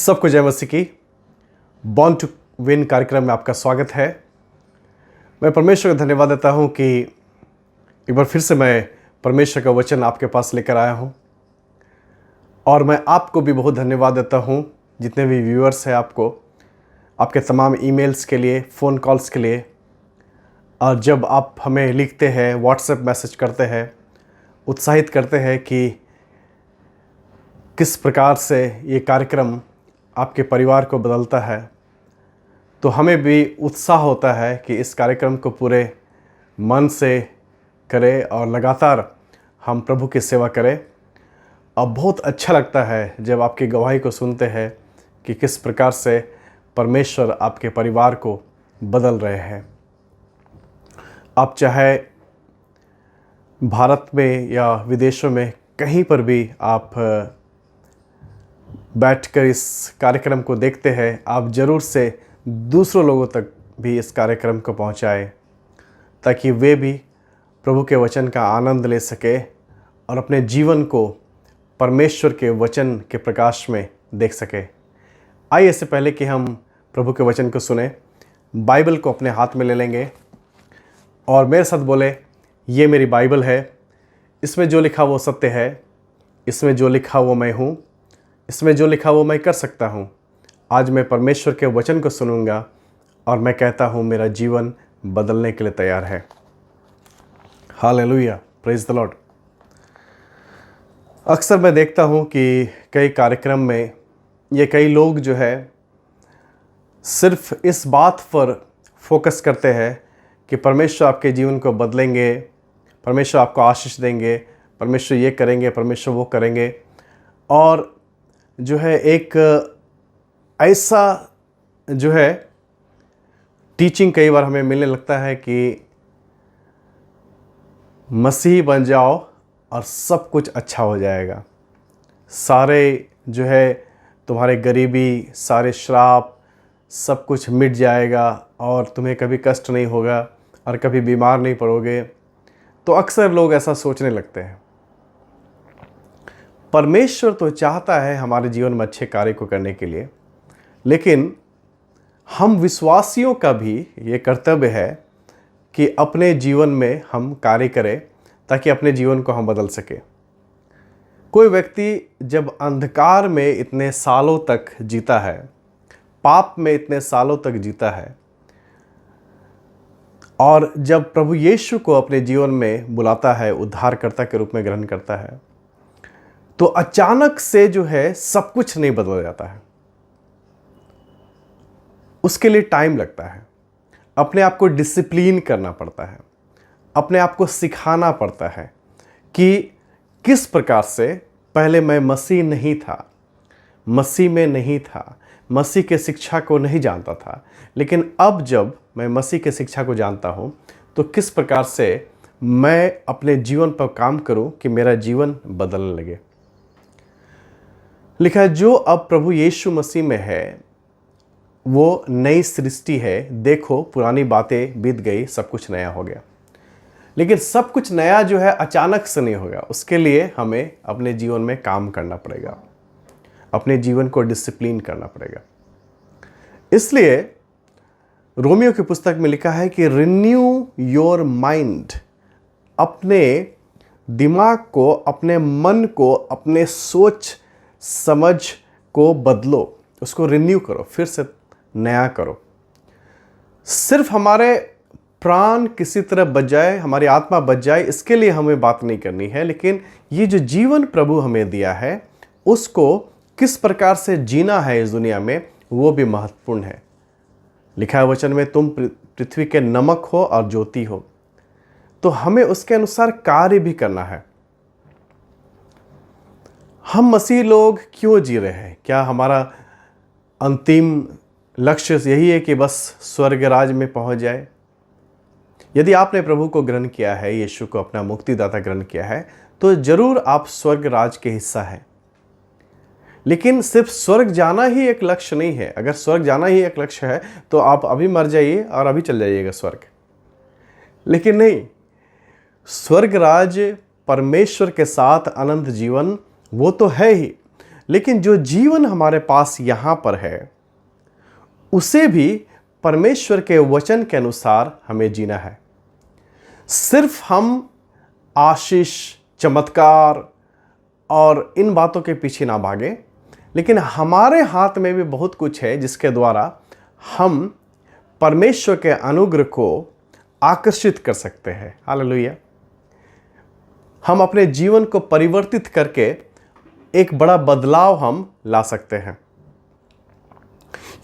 सबको जय मसीह की। बॉर्न टू विन कार्यक्रम में आपका स्वागत है। मैं परमेश्वर का धन्यवाद देता हूं कि एक बार फिर से मैं परमेश्वर का वचन आपके पास लेकर आया हूं, और मैं आपको भी बहुत धन्यवाद देता हूं, जितने भी व्यूअर्स हैं आपको, आपके तमाम ईमेल्स के लिए, फ़ोन कॉल्स के लिए, और जब आप हमें लिखते हैं, व्हाट्सएप मैसेज करते हैं, उत्साहित करते हैं कि किस प्रकार से ये कार्यक्रम आपके परिवार को बदलता है, तो हमें भी उत्साह होता है कि इस कार्यक्रम को पूरे मन से करें और लगातार हम प्रभु की सेवा करें। अब बहुत अच्छा लगता है जब आपकी गवाही को सुनते हैं कि किस प्रकार से परमेश्वर आपके परिवार को बदल रहे हैं। आप चाहे भारत में या विदेशों में कहीं पर भी आप बैठकर इस कार्यक्रम को देखते हैं, आप ज़रूर से दूसरों लोगों तक भी इस कार्यक्रम को पहुंचाएं, ताकि वे भी प्रभु के वचन का आनंद ले सके और अपने जीवन को परमेश्वर के वचन के प्रकाश में देख सके। आइए, इससे पहले कि हम प्रभु के वचन को सुने, बाइबल को अपने हाथ में ले लेंगे और मेरे साथ बोले, ये मेरी बाइबल है, इसमें जो लिखा वो सत्य है, इसमें जो लिखा वो मैं हूँ, इसमें जो लिखा वो मैं कर सकता हूँ। आज मैं परमेश्वर के वचन को सुनूंगा और मैं कहता हूँ मेरा जीवन बदलने के लिए तैयार है। Hallelujah, praise the Lord. अक्सर मैं देखता हूँ कि कई कार्यक्रम में ये कई लोग जो है सिर्फ इस बात पर फोकस करते हैं कि परमेश्वर आपके जीवन को बदलेंगे, परमेश्वर आपको आशीष देंगे, परमेश्वर ये करेंगे, परमेश्वर वो करेंगे, और जो है एक ऐसा जो है टीचिंग कई बार हमें मिलने लगता है कि मसीही बन जाओ और सब कुछ अच्छा हो जाएगा। सारे जो है तुम्हारे गरीबी, सारे श्राप, सब कुछ मिट जाएगा और तुम्हें कभी कष्ट नहीं होगा और कभी बीमार नहीं पड़ोगे। तो अक्सर लोग ऐसा सोचने लगते हैं। परमेश्वर तो चाहता है हमारे जीवन में अच्छे कार्य को करने के लिए, लेकिन हम विश्वासियों का भी ये कर्तव्य है कि अपने जीवन में हम कार्य करें ताकि अपने जीवन को हम बदल सके। कोई व्यक्ति जब अंधकार में इतने सालों तक जीता है, पाप में इतने सालों तक जीता है, और जब प्रभु यीशु को अपने जीवन में बुलाता है, उद्धारकर्ता के रूप में ग्रहण करता है, तो अचानक से जो है सब कुछ नहीं बदल जाता है। उसके लिए टाइम लगता है, अपने आप को डिसिप्लिन करना पड़ता है, अपने आप को सिखाना पड़ता है कि किस प्रकार से पहले मैं मसीह नहीं था, मसीह में नहीं था, मसीह के शिक्षा को नहीं जानता था, लेकिन अब जब मैं मसीह के शिक्षा को जानता हूं तो किस प्रकार से मैं अपने जीवन पर काम करूं कि मेरा जीवन बदलने लगे। लिखा है, जो अब प्रभु यीशु मसीह में है वो नई सृष्टि है, देखो पुरानी बातें बीत गई, सब कुछ नया हो गया। लेकिन सब कुछ नया जो है अचानक से नहीं होगा, उसके लिए हमें अपने जीवन में काम करना पड़ेगा, अपने जीवन को डिसिप्लिन करना पड़ेगा। इसलिए रोमियो की पुस्तक में लिखा है कि रिन्यू योर माइंड, अपने दिमाग को, अपने मन को, अपने सोच समझ को बदलो, उसको रिन्यू करो, फिर से नया करो। सिर्फ हमारे प्राण किसी तरह बच जाए, हमारी आत्मा बच जाए, इसके लिए हमें बात नहीं करनी है, लेकिन ये जो जीवन प्रभु हमें दिया है उसको किस प्रकार से जीना है इस दुनिया में, वो भी महत्वपूर्ण है। लिखा है वचन में, तुम पृथ्वी के नमक हो और ज्योति हो। तो हमें उसके अनुसार कार्य भी करना है। हम मसीह लोग क्यों जी रहे हैं? क्या हमारा अंतिम लक्ष्य यही है कि बस स्वर्ग राज में पहुंच जाए? यदि आपने प्रभु को ग्रहण किया है, यीशु को अपना मुक्तिदाता ग्रहण किया है, तो जरूर आप स्वर्ग राज के हिस्सा हैं। लेकिन सिर्फ स्वर्ग जाना ही एक लक्ष्य नहीं है। अगर स्वर्ग जाना ही एक लक्ष्य है तो आप अभी मर जाइए और अभी चल जाइएगा स्वर्ग। लेकिन नहीं, स्वर्ग राज, परमेश्वर के साथ अनंत जीवन, वो तो है ही, लेकिन जो जीवन हमारे पास यहाँ पर है उसे भी परमेश्वर के वचन के अनुसार हमें जीना है। सिर्फ हम आशीष, चमत्कार और इन बातों के पीछे ना भागें, लेकिन हमारे हाथ में भी बहुत कुछ है जिसके द्वारा हम परमेश्वर के अनुग्रह को आकर्षित कर सकते हैं। हालेलुया। हम अपने जीवन को परिवर्तित करके एक बड़ा बदलाव हम ला सकते हैं।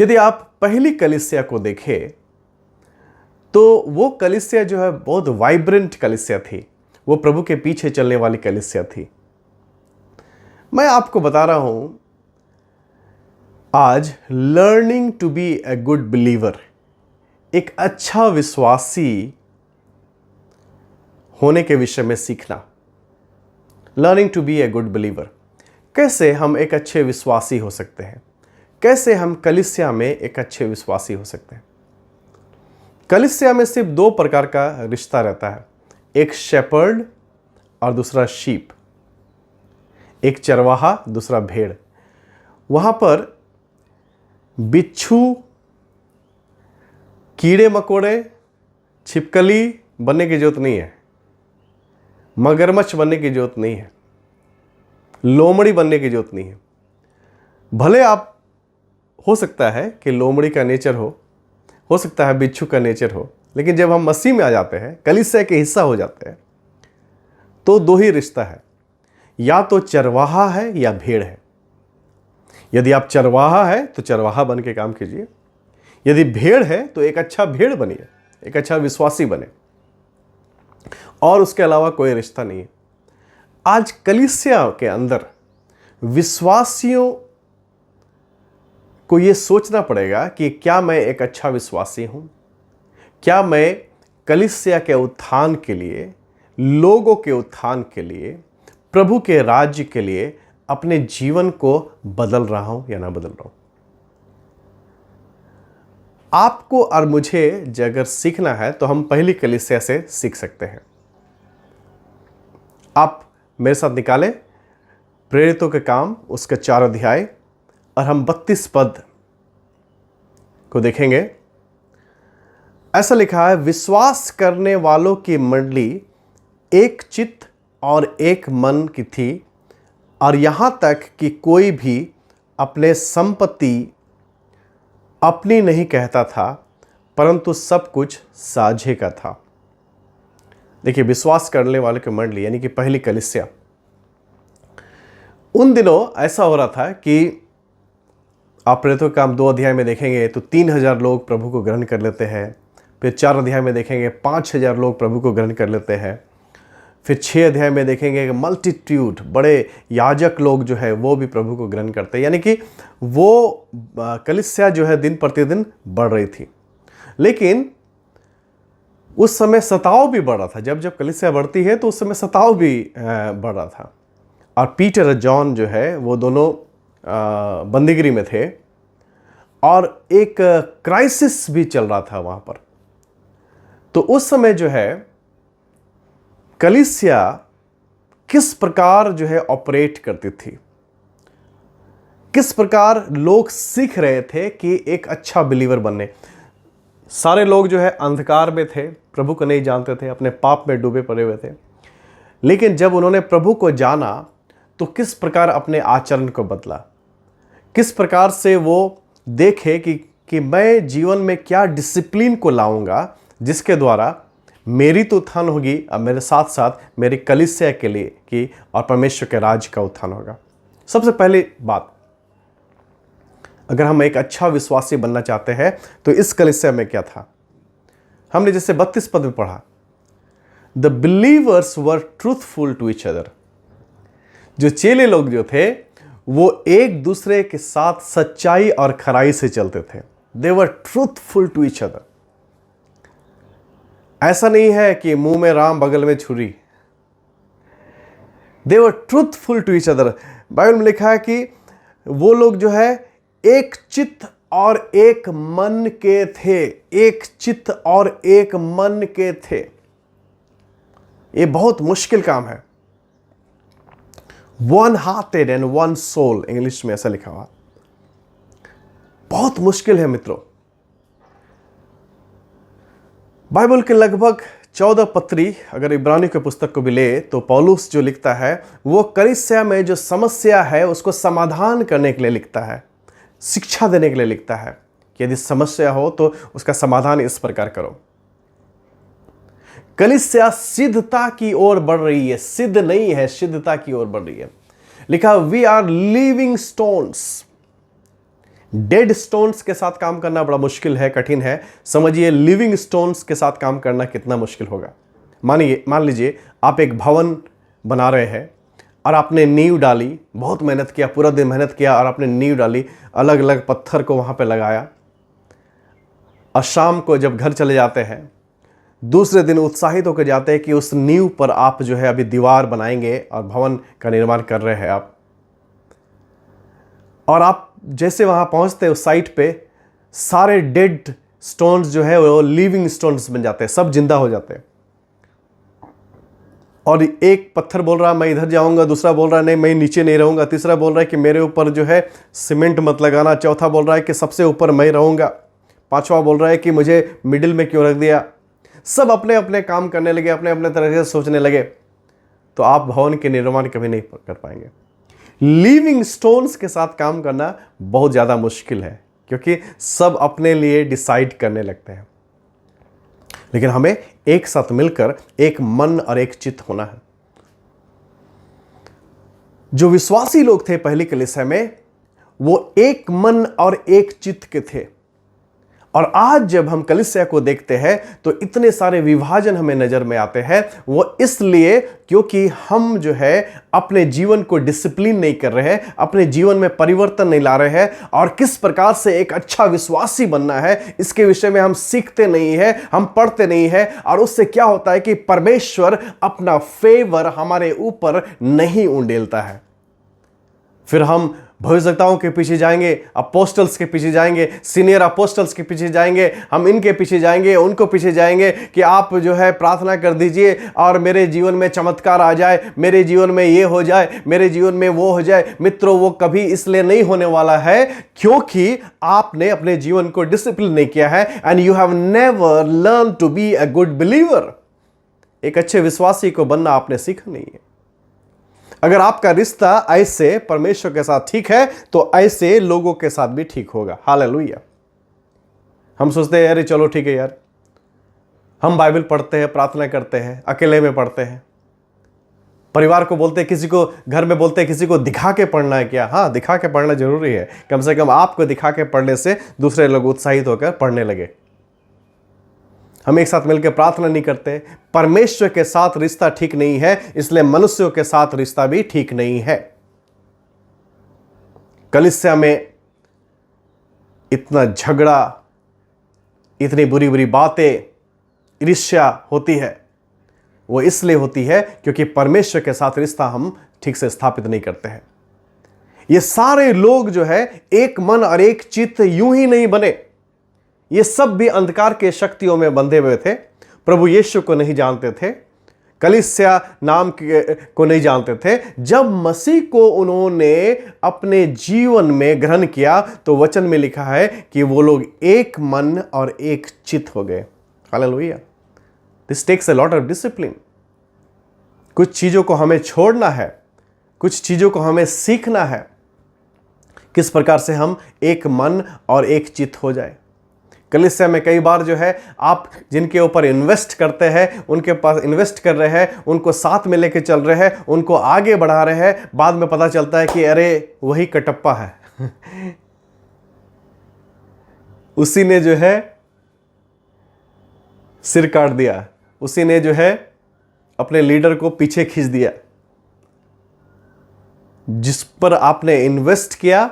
यदि आप पहली कलीसिया को देखें तो वो कलीसिया जो है बहुत वाइब्रेंट कलीसिया थी, वो प्रभु के पीछे चलने वाली कलीसिया थी। मैं आपको बता रहा हूं आज learning to be a good believer, एक अच्छा विश्वासी होने के विषय में सीखना। Learning to be a good believer, कैसे हम एक अच्छे विश्वासी हो सकते हैं, कैसे हम कलीसिया में एक अच्छे विश्वासी हो सकते हैं। कलीसिया में सिर्फ दो प्रकार का रिश्ता रहता है, एक शेपर्ड और दूसरा शीप, एक चरवाहा दूसरा भेड़। वहां पर बिच्छू, कीड़े मकोड़े, छिपकली बनने की जरूरत नहीं है, मगरमच्छ बनने की जरूरत नहीं है, लोमड़ी बनने की जरूरत नहीं है। भले आप हो सकता है कि लोमड़ी का नेचर हो सकता है बिच्छू का नेचर हो, लेकिन जब हम मसीह में आ जाते हैं, कलीसिया के हिस्सा हो जाते हैं, तो दो ही रिश्ता है, या तो चरवाहा है या भेड़ है। यदि आप चरवाहा है तो चरवाहा बन के काम कीजिए, यदि भेड़ है तो एक अच्छा भेड़ बनिए, एक अच्छा विश्वासी बने, और उसके अलावा कोई रिश्ता नहीं है। आज कलीसिया के अंदर विश्वासियों को यह सोचना पड़ेगा कि क्या मैं एक अच्छा विश्वासी हूं, क्या मैं कलीसिया के उत्थान के लिए, लोगों के उत्थान के लिए, प्रभु के राज्य के लिए अपने जीवन को बदल रहा हूं या ना बदल रहा हूं। आपको और मुझे अगर सीखना है तो हम पहली कलीसिया से सीख सकते हैं। आप मेरे साथ निकालें प्रेरितों के काम उसका 4 अध्याय, और हम 32 पद को देखेंगे। ऐसा लिखा है, विश्वास करने वालों की मंडली एक चित्त और एक मन की थी, और यहां तक कि कोई भी अपने संपत्ति अपनी नहीं कहता था, परंतु सब कुछ साझे का था। देखिए, विश्वास करने वाले की मंडली यानी कि पहली कलीसिया, उन दिनों ऐसा हो रहा था कि आप प्रेरितों के काम 2 अध्याय में देखेंगे तो 3000 लोग प्रभु को ग्रहण कर लेते हैं। फिर 4 अध्याय में देखेंगे 5000 लोग प्रभु को ग्रहण कर लेते हैं। फिर 6 अध्याय में देखेंगे कि मल्टीट्यूड, बड़े याजक लोग जो है वो भी प्रभु को ग्रहण करते हैं। यानी कि वो कलीसिया जो है दिन प्रतिदिन बढ़ रही थी। लेकिन उस समय सताव भी बढ़ रहा था। जब जब कलीसिया बढ़ती है तो उस समय सताव भी बढ़ रहा था। और पीटर और जॉन जो है वो दोनों बंदीगिरी में थे, और एक क्राइसिस भी चल रहा था वहां पर। तो उस समय जो है कलीसिया किस प्रकार जो है ऑपरेट करती थी, किस प्रकार लोग सीख रहे थे कि एक अच्छा बिलीवर बनने। सारे लोग जो है अंधकार में थे, प्रभु को नहीं जानते थे, अपने पाप में डूबे पड़े हुए थे। लेकिन जब उन्होंने प्रभु को जाना तो किस प्रकार अपने आचरण को बदला, किस प्रकार से वो देखे कि मैं जीवन में क्या डिसिप्लिन को लाऊंगा जिसके द्वारा मेरी तो उत्थान होगी और मेरे साथ साथ मेरी कलीसिया के लिए की और परमेश्वर के राज्य का उत्थान होगा। सबसे पहली बात, अगर हम एक अच्छा विश्वासी बनना चाहते हैं तो इस कलीसिया में क्या था, हमने जैसे 32 पद में पढ़ा, the believers were truthful to each other. जो चेले लोग जो थे वो एक दूसरे के साथ सच्चाई और खराई से चलते थे। दे were truthful to each other. ऐसा नहीं है कि मुंह में राम बगल में छुरी। They were truthful to each other. Bible में लिखा है कि वो लोग जो है एक चित्त और एक मन के थे। एक चित्त और एक मन के थे। ये बहुत मुश्किल काम है। One hearted and one soul, English में ऐसा लिखा हुआ। बहुत मुश्किल है मित्रों। बाइबल के लगभग 14 पत्री अगर इब्रानी के पुस्तक को भी ले तो पौलुस जो लिखता है वो कलीसिया में जो समस्या है उसको समाधान करने के लिए लिखता है, शिक्षा देने के लिए लिखता है कि यदि समस्या हो तो उसका समाधान इस प्रकार करो। कलीसिया सिद्धता की ओर बढ़ रही है, सिद्ध नहीं है, सिद्धता की ओर बढ़ रही है। लिखा we are living stones. Dead stones के साथ काम करना बड़ा मुश्किल है, कठिन है। समझिए लिविंग स्टोन्स के साथ काम करना कितना मुश्किल होगा। मान लीजिए आप एक भवन बना रहे हैं और आपने नींव डाली, बहुत मेहनत किया, पूरा दिन मेहनत किया और आपने नींव डाली, अलग अलग पत्थर को वहां पे लगाया और शाम को जब घर चले जाते हैं दूसरे दिन उत्साहित होकर जाते हैं कि उस नींव पर आप जो है अभी दीवार बनाएंगे और भवन का निर्माण कर रहे हैं आप। और आप जैसे वहां पहुंचते हैं उस साइट पे, सारे डेड स्टोन्स जो है वो लिविंग स्टोन्स बन जाते हैं, सब जिंदा हो जाते हैं। और एक पत्थर बोल रहा है मैं इधर जाऊंगा, दूसरा बोल रहा है नहीं मैं नीचे नहीं रहूंगा, तीसरा बोल रहा है कि मेरे ऊपर जो है सीमेंट मत लगाना, चौथा बोल रहा है कि सबसे ऊपर मैं रहूंगा, पांचवा बोल रहा है कि मुझे मिडिल में क्यों रख दिया। सब अपने अपने काम करने लगे, अपने अपने तरह से सोचने लगे, तो आप भवन के निर्माण कभी नहीं कर पाएंगे। लिविंग स्टोन्स के साथ काम करना बहुत ज्यादा मुश्किल है क्योंकि सब अपने लिए डिसाइड करने लगते हैं। लेकिन हमें एक साथ मिलकर एक मन और एक चित्त होना है। जो विश्वासी लोग थे पहली कलीसिया में वो एक मन और एक चित्त के थे। और आज जब हम कलीसिया को देखते हैं तो इतने सारे विभाजन हमें नजर में आते हैं। वो इसलिए क्योंकि हम जो है अपने जीवन को डिसिप्लिन नहीं कर रहे हैं, अपने जीवन में परिवर्तन नहीं ला रहे हैं और किस प्रकार से एक अच्छा विश्वासी बनना है इसके विषय में हम सीखते नहीं है, हम पढ़ते नहीं है। और उससे क्या होता है कि परमेश्वर अपना फेवर हमारे ऊपर नहीं उंडेलता है। फिर हम भविष्यवक्ताओं के पीछे जाएंगे, अपोस्टल्स के पीछे जाएंगे, सीनियर अपोस्टल्स के पीछे जाएंगे, हम इनके पीछे जाएंगे, उनको पीछे जाएंगे कि आप जो है प्रार्थना कर दीजिए और मेरे जीवन में चमत्कार आ जाए, मेरे जीवन में ये हो जाए, मेरे जीवन में वो हो जाए। मित्रों, वो कभी इसलिए नहीं होने वाला है क्योंकि आपने अपने जीवन को डिसिप्लिन नहीं किया है। And you have never learn to be a good believer. एक अच्छे विश्वासी को बनना आपने सीखा नहीं है। अगर आपका रिश्ता ऐसे परमेश्वर के साथ ठीक है तो ऐसे लोगों के साथ भी ठीक होगा। हालेलुया। हम सोचते हैं अरे चलो ठीक है यार, हम बाइबल पढ़ते हैं, प्रार्थना करते हैं, अकेले में पढ़ते हैं, परिवार को बोलते हैं, किसी को घर में बोलते हैं, किसी को दिखा के पढ़ना है क्या? हाँ, दिखा के पढ़ना जरूरी है। कम से कम आपको दिखा के पढ़ने से दूसरे लोग उत्साहित होकर पढ़ने लगे। हम एक साथ मिलकर प्रार्थना नहीं करते। परमेश्वर के साथ रिश्ता ठीक नहीं है, इसलिए मनुष्यों के साथ रिश्ता भी ठीक नहीं है। कलीसिया में इतना झगड़ा, इतनी बुरी बुरी बातें, ईर्ष्या होती है, वो इसलिए होती है क्योंकि परमेश्वर के साथ रिश्ता हम ठीक से स्थापित नहीं करते हैं। ये सारे लोग जो है एक मन और एक चित्त यूं ही नहीं बने। ये सब भी अंधकार के शक्तियों में बंधे हुए थे, प्रभु यीशु को नहीं जानते थे, कलीसिया नाम को नहीं जानते थे। जब मसीह को उन्होंने अपने जीवन में ग्रहण किया तो वचन में लिखा है कि वो लोग एक मन और एक चित्त हो गए। Hallelujah. This takes a lot of discipline. कुछ चीजों को हमें छोड़ना है, कुछ चीजों को हमें सीखना है, किस प्रकार से हम एक मन और एक चित्त हो जाए। कलीसिया में कई बार जो है आप जिनके ऊपर इन्वेस्ट करते हैं, उनके पास इन्वेस्ट कर रहे हैं, उनको साथ में लेके चल रहे हैं, उनको आगे बढ़ा रहे हैं, बाद में पता चलता है कि अरे वही कटप्पा है उसी ने जो है सिर काट दिया, उसी ने जो है अपने लीडर को पीछे खींच दिया। जिस पर आपने इन्वेस्ट किया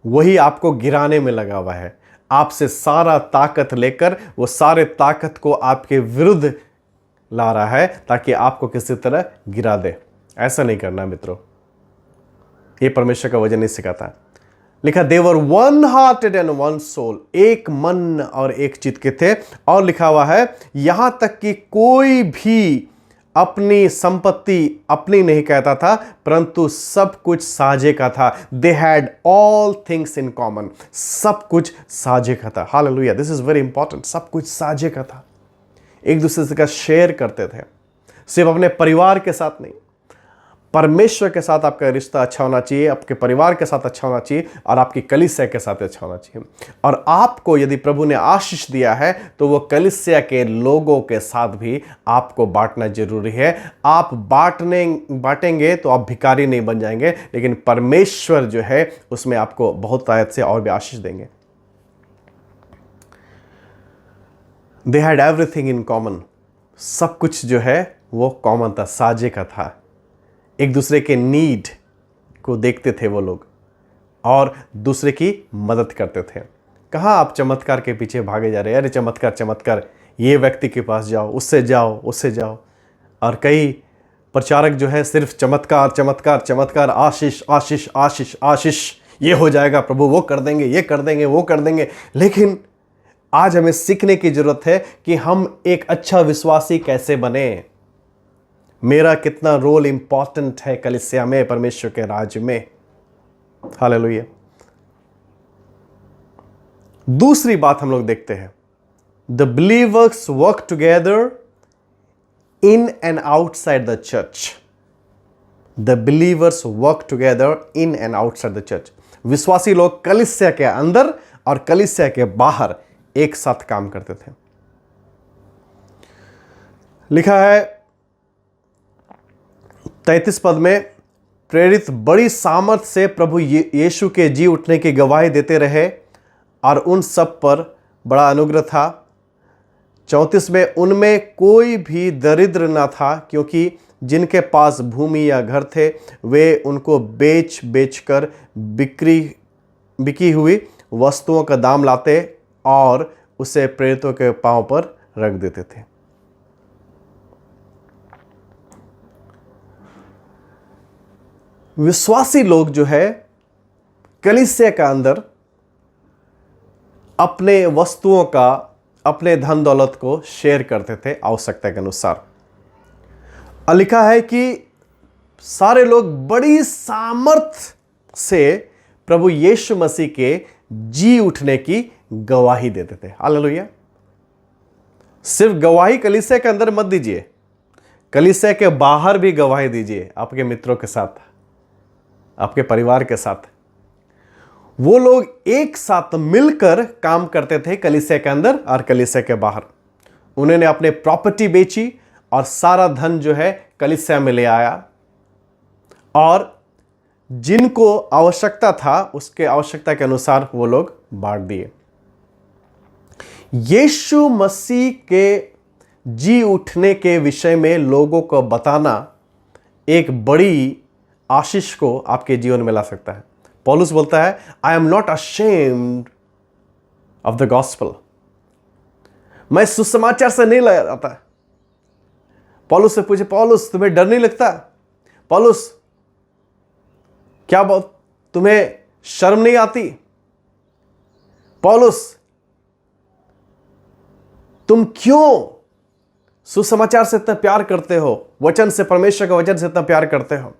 वही आपको गिराने में लगा हुआ है। आपसे सारा ताकत लेकर वो सारे ताकत को आपके विरुद्ध ला रहा है ताकि आपको किसी तरह गिरा दे। ऐसा नहीं करना मित्रों, ये परमेश्वर का वचन नहीं सिखाता। लिखा they were one hearted and one soul, एक मन और एक चित्त के थे। और लिखा हुआ है यहां तक कि कोई भी अपनी संपत्ति अपनी नहीं कहता था, परंतु सब कुछ साझे का था। They had all things in common, सब कुछ साझे का था। Hallelujah, this is very important. सब कुछ साझे का था, एक दूसरे का शेयर करते थे। सिर्फ अपने परिवार के साथ नहीं, परमेश्वर के साथ आपका रिश्ता अच्छा होना चाहिए, आपके परिवार के साथ अच्छा होना चाहिए, और आपकी कलीसिया के साथ अच्छा होना चाहिए। और आपको यदि प्रभु ने आशीष दिया है तो वो कलीसिया के लोगों के साथ भी आपको बांटना जरूरी है। आप बांटेंगे तो आप भिखारी नहीं बन जाएंगे, लेकिन परमेश्वर जो है उसमें आपको बहुत आयत से और भी आशीष देंगे। They had everything in common, सब कुछ जो है वो कॉमन था, साझे का था। एक दूसरे के नीड को देखते थे वो लोग और दूसरे की मदद करते थे। कहाँ आप चमत्कार के पीछे भागे जा रहे हैं, अरे चमत्कार चमत्कार, ये व्यक्ति के पास जाओ, उससे जाओ, उससे जाओ। और कई प्रचारक जो है सिर्फ चमत्कार चमत्कार चमत्कार, आशीष आशीष आशीष आशीष, ये हो जाएगा प्रभु, वो कर देंगे, ये कर देंगे, वो कर देंगे। लेकिन आज हमें सीखने की जरूरत है कि हम एक अच्छा विश्वासी कैसे बने। मेरा कितना रोल इंपॉर्टेंट है कलीसिया में, परमेश्वर के राज्य में। हालेलुया। दूसरी बात हम लोग देखते हैं, the believers work together in and outside the church. The believers work together in and outside the church. विश्वासी लोग कलीसिया के अंदर और कलीसिया के बाहर एक साथ काम करते थे। लिखा है 33 पद में, प्रेरित बड़ी सामर्थ से प्रभु यीशु के जी उठने की गवाही देते रहे और उन सब पर बड़ा अनुग्रह था। 34 में, उनमें कोई भी दरिद्र न था, क्योंकि जिनके पास भूमि या घर थे वे उनको बेच बेचकर बिकी हुई वस्तुओं का दाम लाते और उसे प्रेरितों के पांव पर रख देते थे। विश्वासी लोग जो है कलीसिया का अंदर अपने वस्तुओं का, अपने धन दौलत को शेयर करते थे आवश्यकता के अनुसार। और लिखा है कि सारे लोग बड़ी सामर्थ से प्रभु यीशु मसीह के जी उठने की गवाही देते थे। हालेलुया। सिर्फ गवाही कलीसिया के अंदर मत दीजिए, कलीसिया के बाहर भी गवाही दीजिए, आपके मित्रों के साथ, आपके परिवार के साथ। वो लोग एक साथ मिलकर काम करते थे कलीसिया के अंदर और कलीसिया के बाहर। उन्होंने अपने प्रॉपर्टी बेची और सारा धन जो है कलीसिया में ले आया, और जिनको आवश्यकता था उसके आवश्यकता के अनुसार वो लोग बांट दिए। यीशु मसीह के जी उठने के विषय में लोगों को बताना एक बड़ी आशीष को आपके जीवन में ला सकता है। पौलुस बोलता है, I am not ashamed of the gospel. मैं सुसमाचार से नहीं डरता। पौलुस से पूछे, पौलुस तुम्हें डर नहीं लगता? पौलुस क्या बात, तुम्हें शर्म नहीं आती? पौलुस तुम क्यों सुसमाचार से इतना प्यार करते हो, वचन से, परमेश्वर के वचन से इतना प्यार करते हो?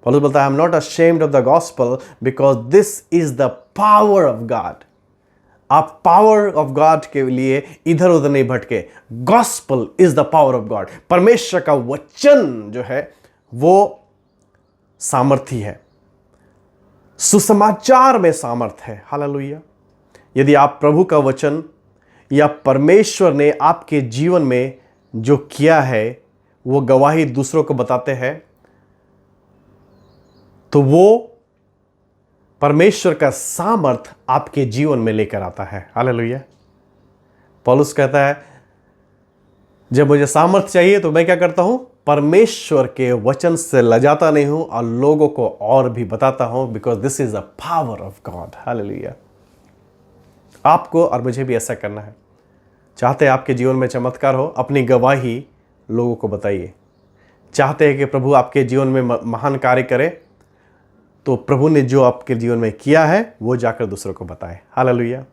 पौलुस बोलता है, I am not ashamed of the gospel because this is the power of God. आप पावर ऑफ गॉड के लिए इधर उधर नहीं भटके। Gospel is the power of God. परमेश्वर का वचन जो है वो सामर्थी है, सुसमाचार में सामर्थ है। हालेलुया। यदि आप प्रभु का वचन या परमेश्वर ने आपके जीवन में जो किया है वो गवाही दूसरों को बताते हैं, तो वो परमेश्वर का सामर्थ आपके जीवन में लेकर आता है। हालेलुया। पौलुस कहता है, जब मुझे सामर्थ चाहिए तो मैं क्या करता हूं? परमेश्वर के वचन से लजाता नहीं हूं और लोगों को और भी बताता हूं, because this is the power of God. Hallelujah. आपको और मुझे भी ऐसा करना है। चाहते हैं आपके जीवन में चमत्कार हो, अपनी गवाही लोगों को बताइए। चाहते हैं कि प्रभु आपके जीवन में महान कार्य करे, तो प्रभु ने जो आपके जीवन में किया है वो जाकर दूसरों को बताए। हालेलुया।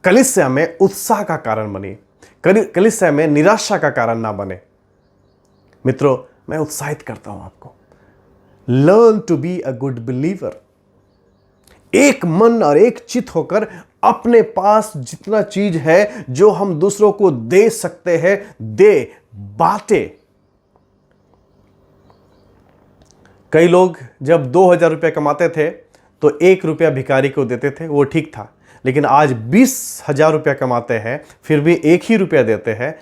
कलीसिया में उत्साह का कारण बनिए, कलीसिया में निराशा का कारण ना बने। मित्रों, मैं उत्साहित करता हूं आपको, learn to be a good believer. एक मन और एक चित होकर अपने पास जितना चीज है जो हम दूसरों को दे सकते हैं, बांटे। कई लोग जब 2,000 रुपये कमाते थे तो 1 रुपया भिखारी को देते थे, वो ठीक था। लेकिन आज 20,000 रुपया कमाते हैं फिर भी 1 ही रुपया देते हैं,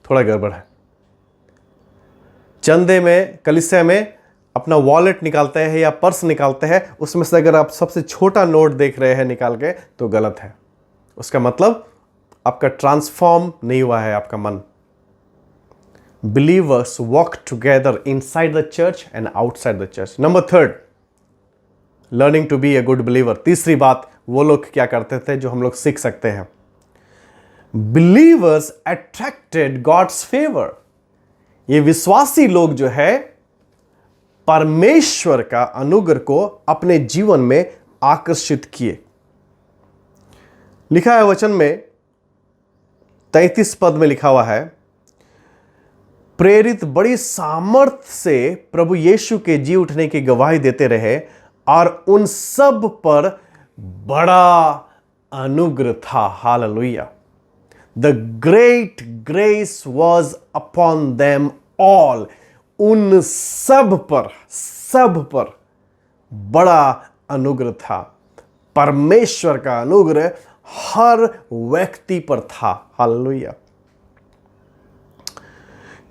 थोड़ा गड़बड़ है। चंदे में, कलीसिया में अपना वॉलेट निकालते हैं या पर्स निकालते हैं, उसमें से अगर आप सबसे छोटा नोट देख रहे हैं निकाल के तो गलत है। उसका मतलब आपका ट्रांसफॉर्म नहीं हुआ है आपका मन। Believers walk together inside the church and outside the church. Number 3, learning to be a good believer. तीसरी बात, वो लोग क्या करते थे जो हम लोग सीख सकते हैं। Believers attracted God's favor. ये विश्वासी लोग जो है परमेश्वर का अनुग्रह को अपने जीवन में आकर्षित किए। लिखा है वचन में 33 पद में लिखा हुआ है, प्रेरित बड़ी सामर्थ्य से प्रभु यीशु के जी उठने की गवाही देते रहे और उन सब पर बड़ा अनुग्रह था। Hallelujah. The great grace was upon them all. उन सब पर बड़ा अनुग्रह था। परमेश्वर का अनुग्रह हर व्यक्ति पर था। Hallelujah.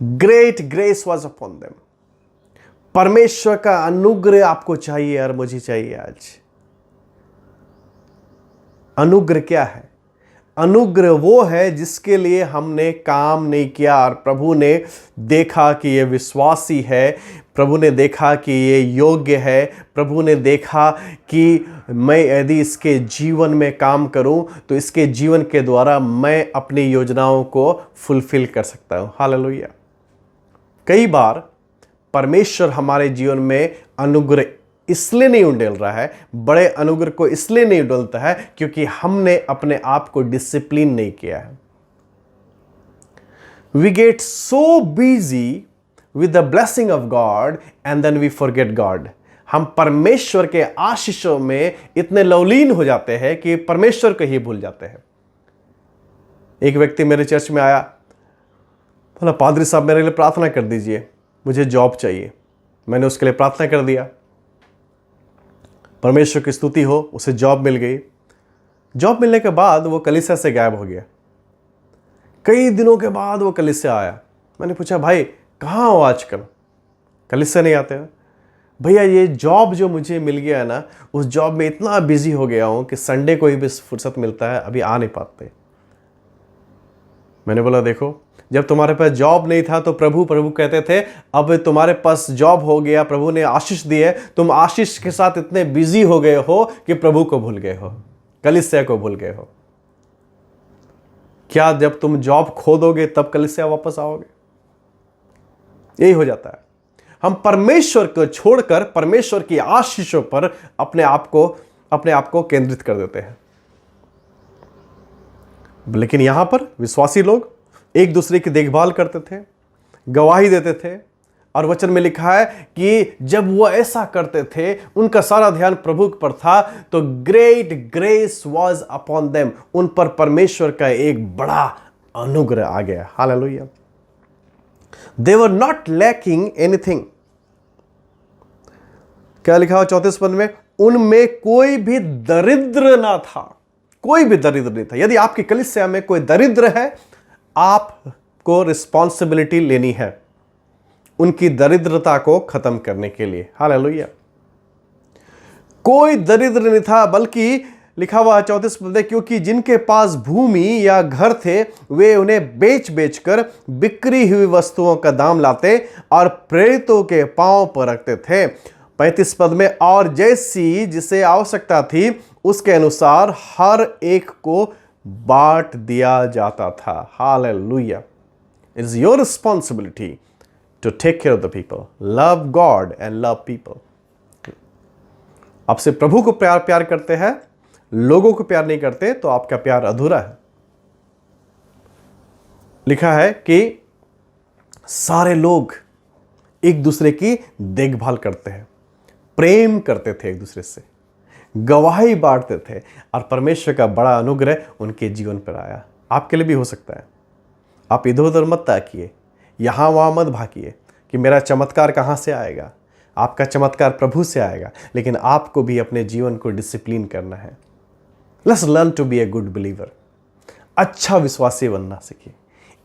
Great grace was upon them. परमेश्वर का अनुग्रह आपको चाहिए और मुझे चाहिए आज। अनुग्रह क्या है? अनुग्रह वो है जिसके लिए हमने काम नहीं किया और प्रभु ने देखा कि ये विश्वासी है, प्रभु ने देखा कि ये योग्य है, प्रभु ने देखा कि मैं यदि इसके जीवन में काम करूं तो इसके जीवन के द्वारा मैं अपनी योजनाओं को फुलफिल कर सकता हूं। हालेलुया। कई बार परमेश्वर हमारे जीवन में अनुग्रह इसलिए नहीं उंडेल रहा है, बड़े अनुग्रह को इसलिए नहीं उंडेलता है क्योंकि हमने अपने आप को डिसिप्लिन नहीं किया है। We get so busy with the blessing of God and then we forget God. हम परमेश्वर के आशीषों में इतने लवलीन हो जाते हैं कि परमेश्वर को ही भूल जाते हैं। एक व्यक्ति मेरे चर्च में आया, बोला, पादरी साहब मेरे लिए प्रार्थना कर दीजिए, मुझे जॉब चाहिए। मैंने उसके लिए प्रार्थना कर दिया, परमेश्वर की स्तुति हो, उसे जॉब मिल गई। जॉब मिलने के बाद वो कलीसिया से गायब हो गया। कई दिनों के बाद वो कलीसिया आया। मैंने पूछा, भाई कहाँ हो आजकल? कलीसिया नहीं आते हैं? भैया ये जॉब जो मुझे मिल गया है ना, उस जॉब में इतना बिजी हो गया हूँ कि संडे को ही भी फुर्सत मिलता है, अभी आ नहीं पाते। मैंने बोला, देखो जब तुम्हारे पास जॉब नहीं था तो प्रभु कहते थे, अब तुम्हारे पास जॉब हो गया, प्रभु ने आशीष दी है, तुम आशीष के साथ इतने बिजी हो गए हो कि प्रभु को भूल गए हो, कलीसिया को भूल गए हो। क्या जब तुम जॉब खो दोगे तब कलीसिया वापस आओगे? यही हो जाता है। हम परमेश्वर को छोड़कर परमेश्वर की आशीषों पर अपने आप को केंद्रित कर देते हैं। लेकिन यहां पर विश्वासी लोग एक दूसरे की देखभाल करते थे, गवाही देते थे, और वचन में लिखा है कि जब वो ऐसा करते थे, उनका सारा ध्यान प्रभु पर था, तो great grace was upon them. उन पर परमेश्वर का एक बड़ा अनुग्रह आ गया। Hallelujah. They were not lacking anything. क्या लिखा हुआ 34 पद में? उनमें कोई भी दरिद्र ना था। कोई भी दरिद्र नहीं था। यदि आपकी कलीसिया में कोई दरिद्र है, आपको रिस्पॉन्सिबिलिटी लेनी है उनकी दरिद्रता को खत्म करने के लिए। हालेलुया। कोई दरिद्र नहीं था, बल्कि लिखा हुआ 34 पद में, क्योंकि जिनके पास भूमि या घर थे वे उन्हें बेच कर बिक्री हुई वस्तुओं का दाम लाते और प्रेरितों के पांव पर रखते थे। 35 पद में, और जैसी जिसे आवश्यकता थी उसके अनुसार हर एक को बांट दिया जाता था। Hallelujah. It is your responsibility to take care of the people, love God and love people. आपसे प्रभु को प्यार करते हैं, लोगों को प्यार नहीं करते तो आपका प्यार अधूरा है। लिखा है कि सारे लोग एक दूसरे की देखभाल करते हैं, प्रेम करते थे एक दूसरे से, गवाही बांटते थे, और परमेश्वर का बड़ा अनुग्रह उनके जीवन पर आया। आपके लिए भी हो सकता है। आप इधर उधर मत ताकिए, यहाँ वहाँ मत भागिए कि मेरा चमत्कार कहाँ से आएगा। आपका चमत्कार प्रभु से आएगा, लेकिन आपको भी अपने जीवन को डिसिप्लिन करना है। Let's learn to be a good believer. अच्छा विश्वासी बनना सीखिए।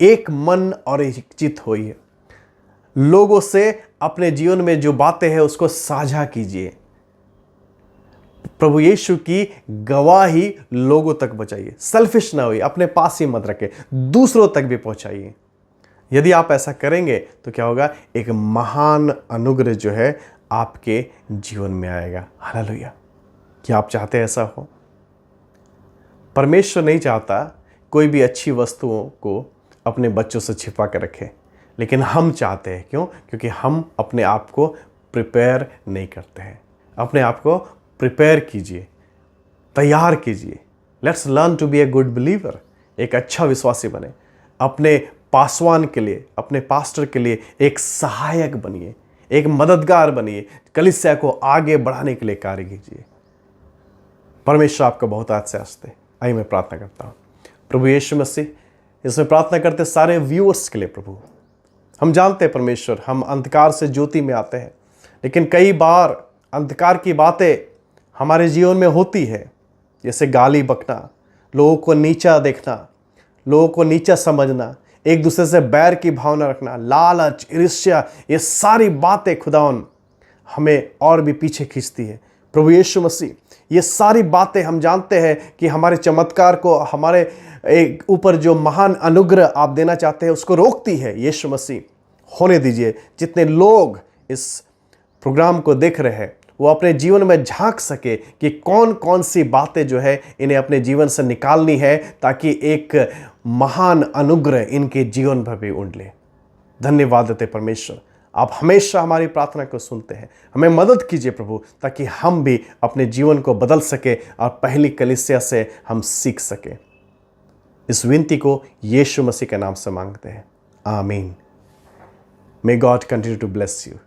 एक मन और एक चित होइए। लोगों से अपने जीवन में जो बातें हैं उसको साझा कीजिए। प्रभु यीशु की गवाही लोगों तक बचाइए। सेल्फिश ना होइए, अपने पास ही मत रखें, दूसरों तक भी पहुंचाइए। यदि आप ऐसा करेंगे तो क्या होगा, एक महान अनुग्रह जो है आपके जीवन में आएगा। हालेलुया। क्या आप चाहते हैं ऐसा हो? परमेश्वर नहीं चाहता कोई भी अच्छी वस्तुओं को अपने बच्चों से छिपा कर रखे, लेकिन हम चाहते हैं। क्यों? क्योंकि हम अपने आप को प्रिपेयर नहीं करते हैं। अपने आप को प्रिपेयर कीजिए, तैयार कीजिए। Let's learn to be a good believer. एक अच्छा विश्वासी बने। अपने पासवान के लिए, अपने पास्टर के लिए एक सहायक बनिए, एक मददगार बनिए। कलीसिया को आगे बढ़ाने के लिए कार्य कीजिए। परमेश्वर आपका बहुत आशीष दे। आइए मैं प्रार्थना करता हूँ। प्रभु यीशु मसीह, इसमें प्रार्थना करते सारे व्यूअर्स के लिए प्रभु, हम जानते हैं परमेश्वर, हम अंधकार से ज्योति में आते हैं, लेकिन कई बार अंधकार की बातें हमारे जीवन में होती है, जैसे गाली बकना, लोगों को नीचा देखना, लोगों को नीचा समझना, एक दूसरे से बैर की भावना रखना, लालच, ईर्ष्या, ये सारी बातें खुदावन हमें और भी पीछे खींचती है। प्रभु यीशु मसीह, ये सारी बातें हम जानते हैं कि हमारे चमत्कार को, हमारे एक ऊपर जो महान अनुग्रह आप देना चाहते हैं उसको रोकती है। यीशु मसीह, होने दीजिए जितने लोग इस प्रोग्राम को देख रहे हैं वो अपने जीवन में झांक सके कि कौन कौन सी बातें जो है इन्हें अपने जीवन से निकालनी है, ताकि एक महान अनुग्रह इनके जीवन पर भी उंडले। धन्यवाद देते परमेश्वर, आप हमेशा हमारी प्रार्थना को सुनते हैं। हमें मदद कीजिए प्रभु, ताकि हम भी अपने जीवन को बदल सके और पहली कलीसिया से हम सीख सके। इस विनती को यीशु मसीह के नाम से मांगते हैं, आमीन। May God continue to bless you.